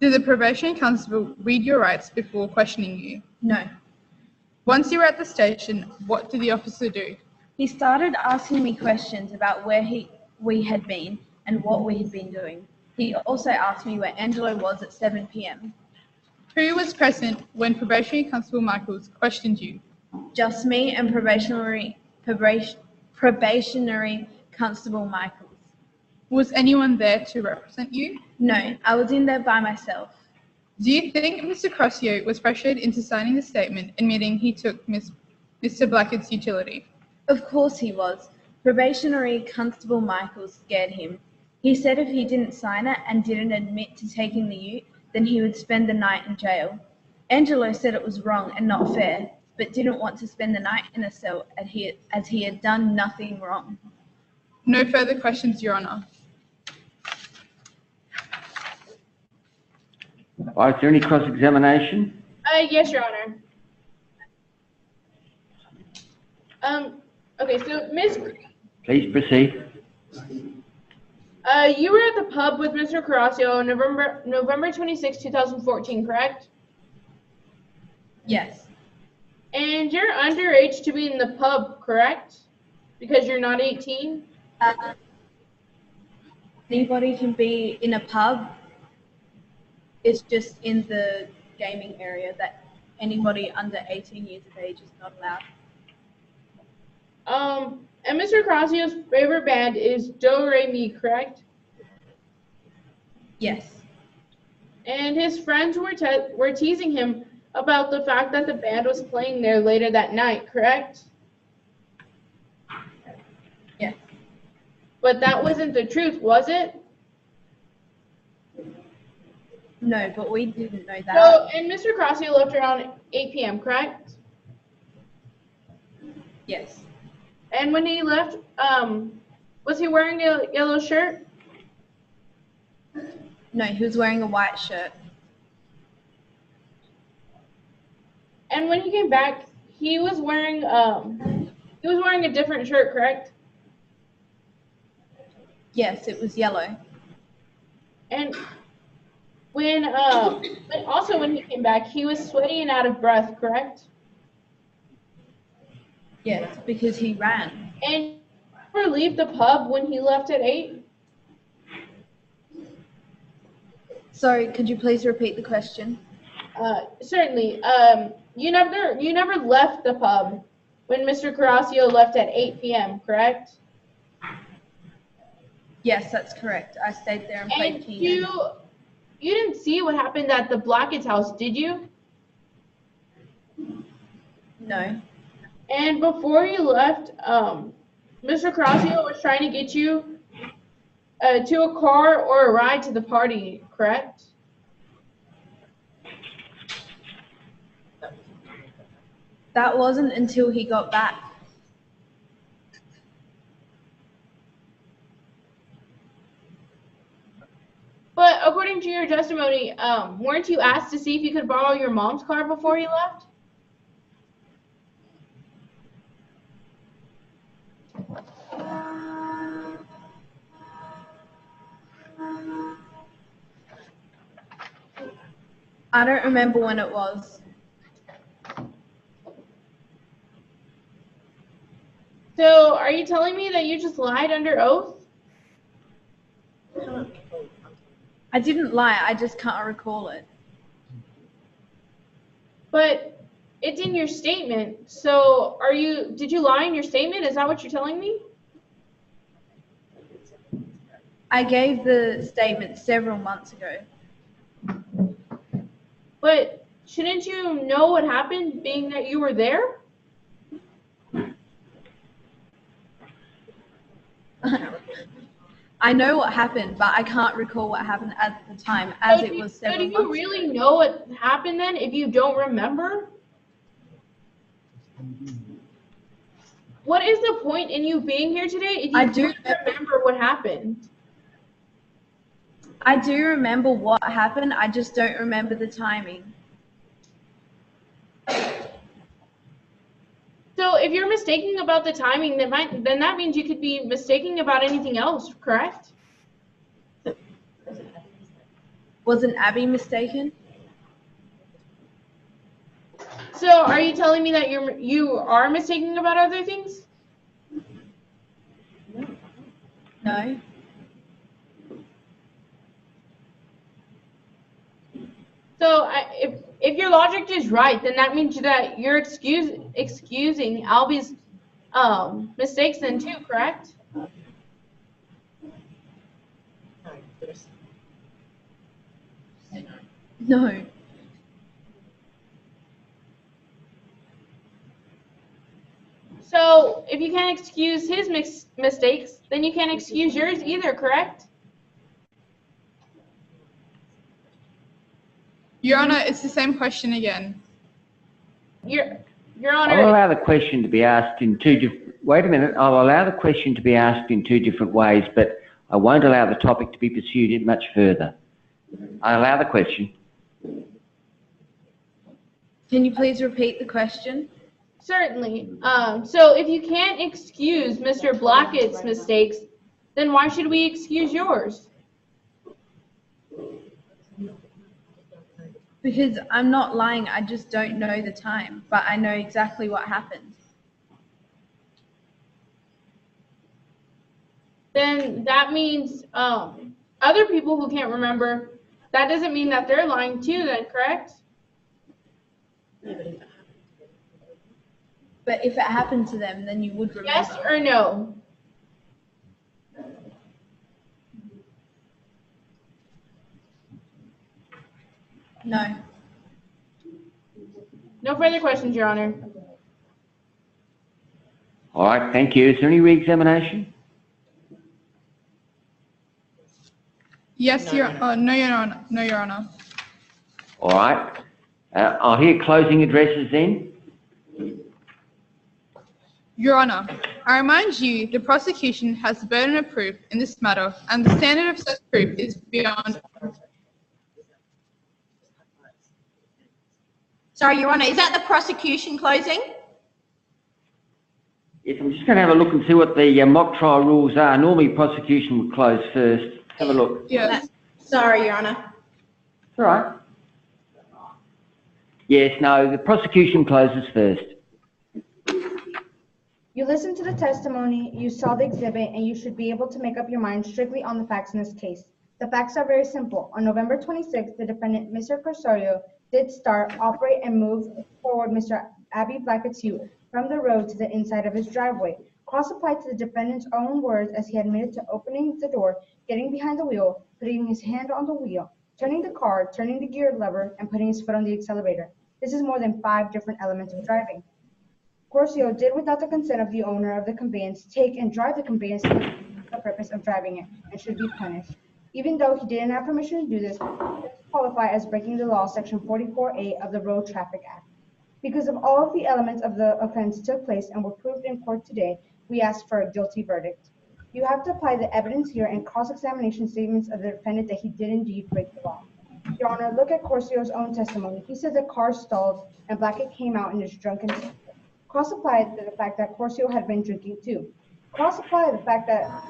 Did the probation constable read your rights before questioning you? No. Once you were at the station, what did the officer do? He started asking me questions about where we had been and what we had been doing. He also asked me where Angelo was at 7 p.m. Who was present when Probationary Constable Michaels questioned you? Just me and probationary Constable Michaels. Was anyone there to represent you? No, I was in there by myself. Do you think Mr. Crosio was pressured into signing the statement admitting he took Mr. Blackett's utility? Of course he was. Probationary Constable Michaels scared him. He said if he didn't sign it and didn't admit to taking the ute, then he would spend the night in jail. Angelo said it was wrong and not fair, but didn't want to spend the night in a cell as he had done nothing wrong. No further questions, Your Honour. All right, is there any cross-examination? Yes, Your Honor. Okay, so Ms. Please proceed. You were at the pub with Mr. Crosio on November 26, 2014, correct? Yes. And you're underage to be in the pub, correct? Because you're not 18? Anybody can be in a pub. It's just in the gaming area that anybody under 18 years of age is not allowed. And Mr. Crosio's favorite band is Do Re Mi, correct? Yes. And his friends were teasing him about the fact that the band was playing there later that night, correct? Yes. But that wasn't the truth, was it? No, but we didn't know that. So, and Mr. Crosio left around 8 p.m., correct? Yes. And when he left, was he wearing a yellow shirt? No, he was wearing a white shirt. And when he came back, he was wearing a different shirt, correct? Yes, it was yellow. And also when he came back, he was sweaty and out of breath, correct? Yes, because he ran. And did you ever leave the pub when he left at 8? Sorry, could you please repeat the question? Certainly. You never left the pub when Mr. Crosio left at 8 p.m., correct? Yes, that's correct. I stayed there and played Keno. You didn't see what happened at the Blackett's house, did you? No. And before you left, Mr. Crosio was trying to get you to a car or a ride to the party, correct? That wasn't until he got back. But according to your testimony, weren't you asked to see if you could borrow your mom's car before you left? I don't remember when it was. So are you telling me that you just lied under oath? I didn't lie, I just can't recall it. But it's in your statement. So did you lie in your statement? Is that what you're telling me? I gave the statement several months ago. But shouldn't you know what happened, being that you were there? I know what happened, but I can't recall what happened at the time, as it was several months ago. Do you really know what happened then, if you don't remember? What is the point in you being here today if you don't remember what happened? I do remember what happened, I just don't remember the timing. So if you're mistaking about the timing, then that means you could be mistaking about anything else, correct? Wasn't Abby mistaken? So are you telling me that you are mistaking about other things? No. So if your logic is right, then that means that you're excusing Albie's mistakes then too, correct? No. So if you can't excuse his mistakes, then you can't excuse yours either, correct? Your Honor, it's the same question again. Your I'll Honor. allow the question to be asked in two different. Wait a minute. I'll allow the question to be asked in two different ways, but I won't allow the topic to be pursued much further. I allow the question. Can you please repeat the question? Certainly. So if you can't excuse Mr. Blackett's mistakes, then why should we excuse yours? Because I'm not lying, I just don't know the time, but I know exactly what happened. Then that means other people who can't remember, that doesn't mean that they're lying too then, correct? But if it happened to them, then you would remember. Yes or no? No. No further questions, Your Honor. All right, thank you. Is there any re-examination? Yes, no, Your Honor. No, Your Honor. All right. I'll hear closing addresses then. Your Honor, I remind you the prosecution has the burden of proof in this matter, and the standard of such proof is beyond. Sorry, Your Honour, is that the prosecution closing? Yes, I'm just going to have a look and see what the mock trial rules are. Normally, prosecution would close first. Have a look. Yes. Sorry, Your Honour. It's all right. Yes, no, the prosecution closes first. You listened to the testimony, you saw the exhibit, and you should be able to make up your mind strictly on the facts in this case. The facts are very simple. On November 26th, the defendant, Mr. Crosio, did start, operate, and move forward Mr. Abby Blackett's ute from the road to the inside of his driveway. Cross applied to the defendant's own words as he admitted to opening the door, getting behind the wheel, putting his hand on the wheel, turning the car, turning the gear lever, and putting his foot on the accelerator. This is more than 5 different elements of driving. Crosio did, without the consent of the owner of the conveyance, take and drive the conveyance for the purpose of driving it and should be punished. Even though he didn't have permission to do this, it qualify as breaking the law, Section 44A of the Road Traffic Act. Because of all of the elements of the offense took place and were proved in court today, we ask for a guilty verdict. You have to apply the evidence here and cross-examination statements of the defendant that he did indeed break the law. Your Honor, look at Crosio's own testimony. He said the car stalled and Blackett came out in his drunken state. Cross-apply the fact that Crosio had been drinking too. Cross-apply the fact that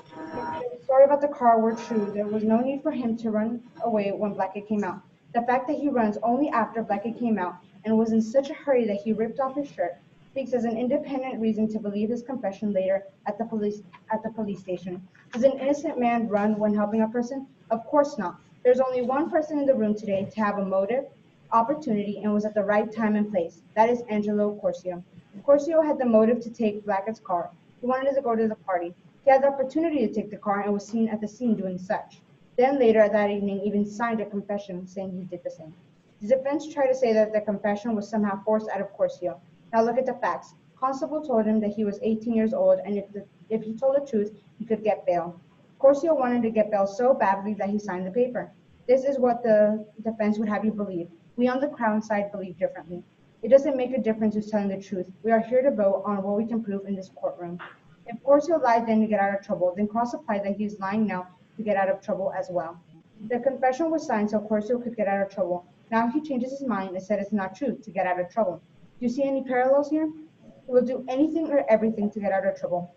if the story about the car were true, there was no need for him to run away when Blackett came out. The fact that he runs only after Blackett came out and was in such a hurry that he ripped off his shirt speaks as an independent reason to believe his confession later at the police station. Does an innocent man run when helping a person? Of course not. There's only one person in the room today to have a motive, opportunity, and was at the right time and place. That is Angelo Crosio. Crosio had the motive to take Blackett's car. He wanted to go to the party. He had the opportunity to take the car and was seen at the scene doing such. Then later that evening even signed a confession saying he did the same. The defense tried to say that the confession was somehow forced out of Crosio. Now look at the facts. Constable told him that he was 18 years old and if he told the truth, he could get bail. Crosio wanted to get bail so badly that he signed the paper. This is what the defense would have you believe. We on the Crown side believe differently. It doesn't make a difference who's telling the truth. We are here to vote on what we can prove in this courtroom. If Crosio lied then to get out of trouble, then cross-apply that he is lying now to get out of trouble as well. The confession was signed so Crosio could get out of trouble. Now he changes his mind and said it's not true to get out of trouble. Do you see any parallels here? He will do anything or everything to get out of trouble.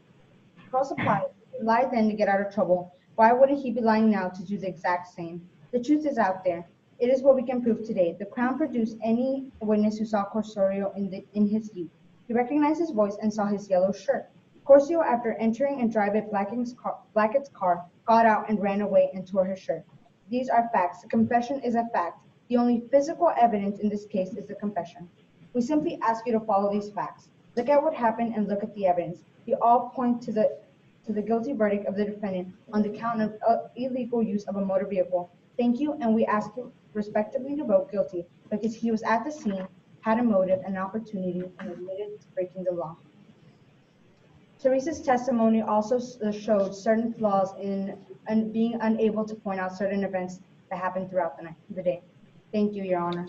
Cross-apply, he lied then to get out of trouble. Why wouldn't he be lying now to do the exact same? The truth is out there. It is what we can prove today. The Crown produced any witness who saw Crosio in his youth. He recognized his voice and saw his yellow shirt. Crosio, after entering and driving Blackett's car, got out and ran away and tore his shirt. These are facts. The confession is a fact. The only physical evidence in this case is the confession. We simply ask you to follow these facts. Look at what happened and look at the evidence. They all point to the guilty verdict of the defendant on the count of illegal use of a motor vehicle. Thank you, and we ask you respectively to vote guilty because he was at the scene, had a motive, an opportunity, and admitted to breaking the law. Teresa's testimony also showed certain flaws in being unable to point out certain events that happened throughout the day. Thank you, Your Honor.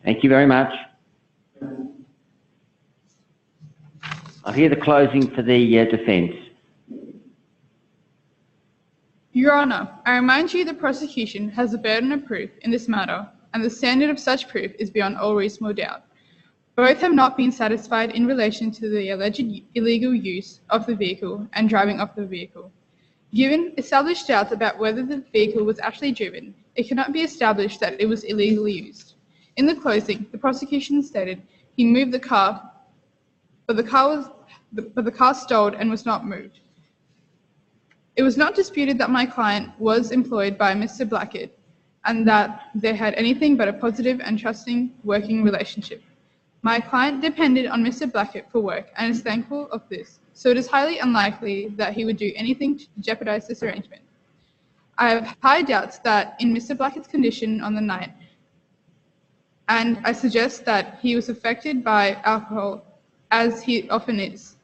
Thank you very much. I hear the closing for the defence. Your Honour, I remind you the prosecution has the burden of proof in this matter, and the standard of such proof is beyond all reasonable doubt. Both have not been satisfied in relation to the alleged illegal use of the vehicle and driving of the vehicle. Given established doubts about whether the vehicle was actually driven, it cannot be established that it was illegally used. In the closing, the prosecution stated he moved the car, but the car stalled and was not moved. It was not disputed that my client was employed by Mr. Blackett and that they had anything but a positive and trusting working relationship. My client depended on Mr. Blackett for work and is thankful of this, so it is highly unlikely that he would do anything to jeopardize this arrangement. I have high doubts that in Mr. Blackett's condition on the night, and I suggest that he was affected by alcohol, as he often is,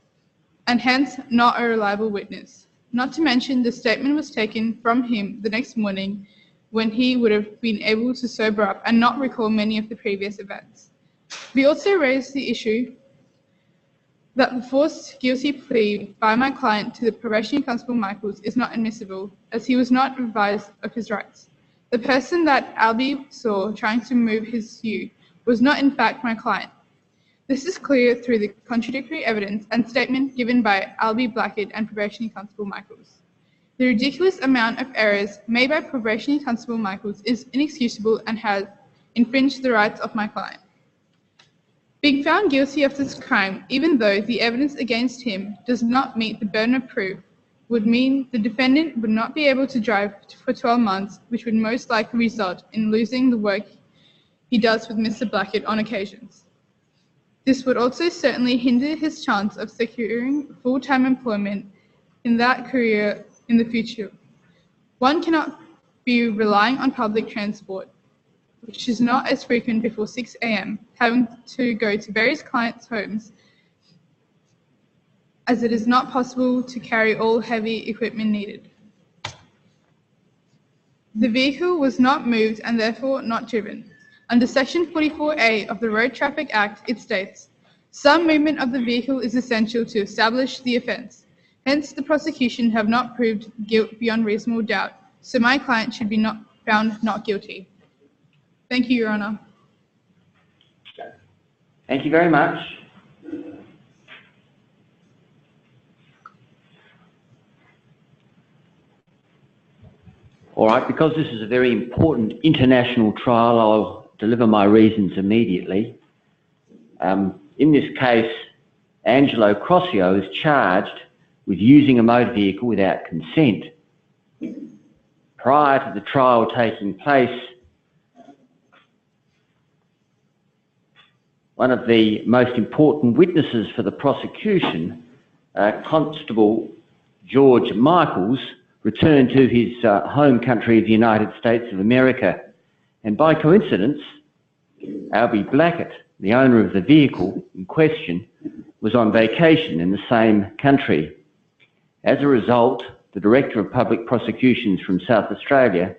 and hence not a reliable witness. Not to mention the statement was taken from him the next morning when he would have been able to sober up and not recall many of the previous events. We also raised the issue that the forced guilty plea by my client to the probationary constable Michaels is not admissible, as he was not advised of his rights. The person that Albie saw trying to move his ute was not in fact my client. This is clear through the contradictory evidence and statement given by Albie Blackett and probationary constable Michaels. The ridiculous amount of errors made by probationary constable Michaels is inexcusable and has infringed the rights of my client. Being found guilty of this crime, even though the evidence against him does not meet the burden of proof, would mean the defendant would not be able to drive for 12 months, which would most likely result in losing the work he does with Mr. Blackett on occasions. This would also certainly hinder his chance of securing full-time employment in that career in the future. One cannot be relying on public transport, which is not as frequent before 6 a.m., having to go to various clients' homes, as it is not possible to carry all heavy equipment needed. The vehicle was not moved and therefore not driven. Under Section 44A of the Road Traffic Act, it states, "Some movement of the vehicle is essential to establish the offence. Hence, the prosecution have not proved guilt beyond reasonable doubt, so my client should be found not guilty." Thank you, Your Honour. Thank you very much. All right, because this is a very important international trial, I'll deliver my reasons immediately. In this case, Angelo Crosio is charged with using a motor vehicle without consent. Prior to the trial taking place, one of the most important witnesses for the prosecution, Constable George Michaels, returned to his home country of the United States of America, and by coincidence, Albie Blackett, the owner of the vehicle in question, was on vacation in the same country. As a result, the Director of Public Prosecutions from South Australia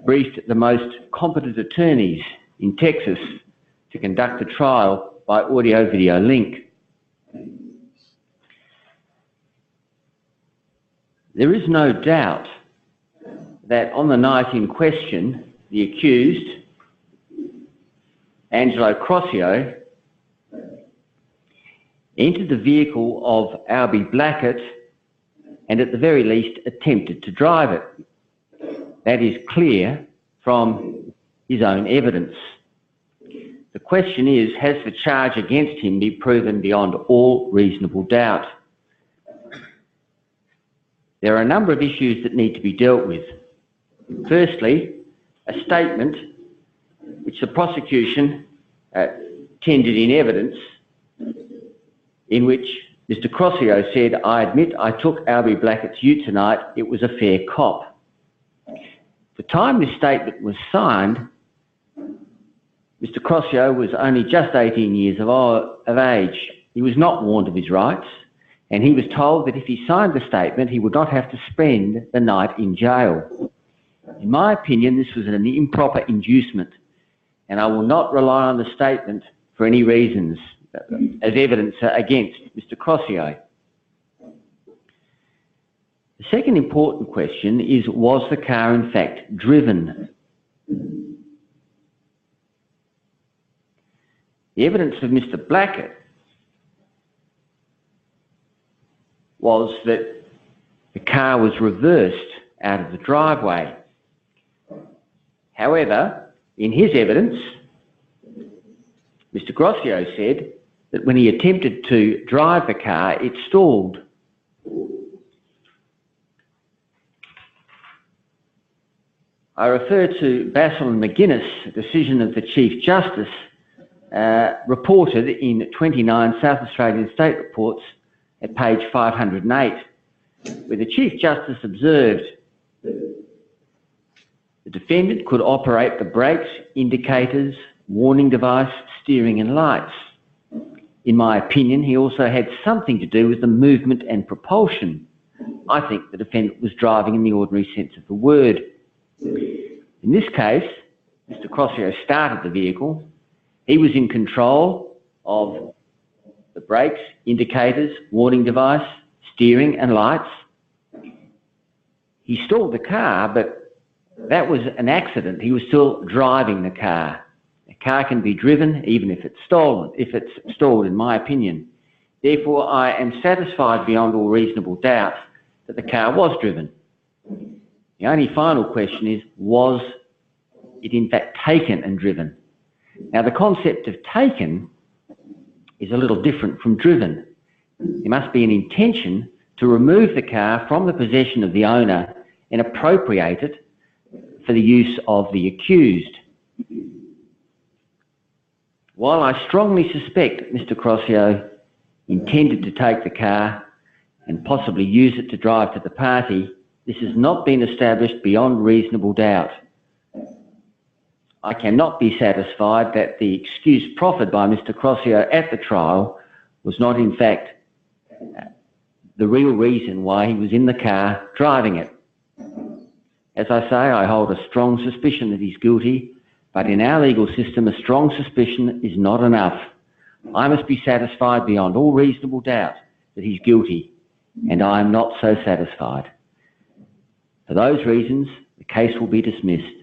briefed the most competent attorneys in Texas to conduct the trial by audio-video link. There is no doubt that on the night in question, the accused, Angelo Crosio, entered the vehicle of Albie Blackett and at the very least attempted to drive it. That is clear from his own evidence. The question is, has the charge against him been proven beyond all reasonable doubt? There are a number of issues that need to be dealt with. Firstly, a statement which the prosecution tendered in evidence, in which Mr. Crosio said, "I admit I took Albie Blackett's ute tonight. It was a fair cop." The time this statement was signed, Mr. Crosio was only just 18 years of age. He was not warned of his rights, and he was told that if he signed the statement, he would not have to spend the night in jail. In my opinion, this was an improper inducement, and I will not rely on the statement for any reasons as evidence against Mr. Crosio. The second important question is, was the car in fact driven? The evidence of Mr. Blackett was that the car was reversed out of the driveway. However, in his evidence, Mr. Crosio said that when he attempted to drive the car, it stalled. I refer to Bassel and McGuinness, a decision of the Chief Justice, reported in 29 South Australian State Reports at page 508, where the Chief Justice observed the defendant could operate the brakes, indicators, warning device, steering and lights. In my opinion, he also had something to do with the movement and propulsion. I think the defendant was driving in the ordinary sense of the word. In this case, Mr. Crosio started the vehicle. He was in control of the brakes, indicators, warning device, steering and lights. He stalled the car, but that was an accident. He was still driving the car. A car can be driven even if it's stalled, in my opinion. Therefore, I am satisfied beyond all reasonable doubt that the car was driven. The only final question is, was it in fact taken and driven? Now, the concept of taken is a little different from driven. There must be an intention to remove the car from the possession of the owner and appropriate it for the use of the accused. While I strongly suspect Mr. Crosio intended to take the car and possibly use it to drive to the party, this has not been established beyond reasonable doubt. I cannot be satisfied that the excuse proffered by Mr. Crosio at the trial was not in fact the real reason why he was in the car driving it. As I say, I hold a strong suspicion that he's guilty, but in our legal system, a strong suspicion is not enough. I must be satisfied beyond all reasonable doubt that he's guilty, and I am not so satisfied. For those reasons, the case will be dismissed.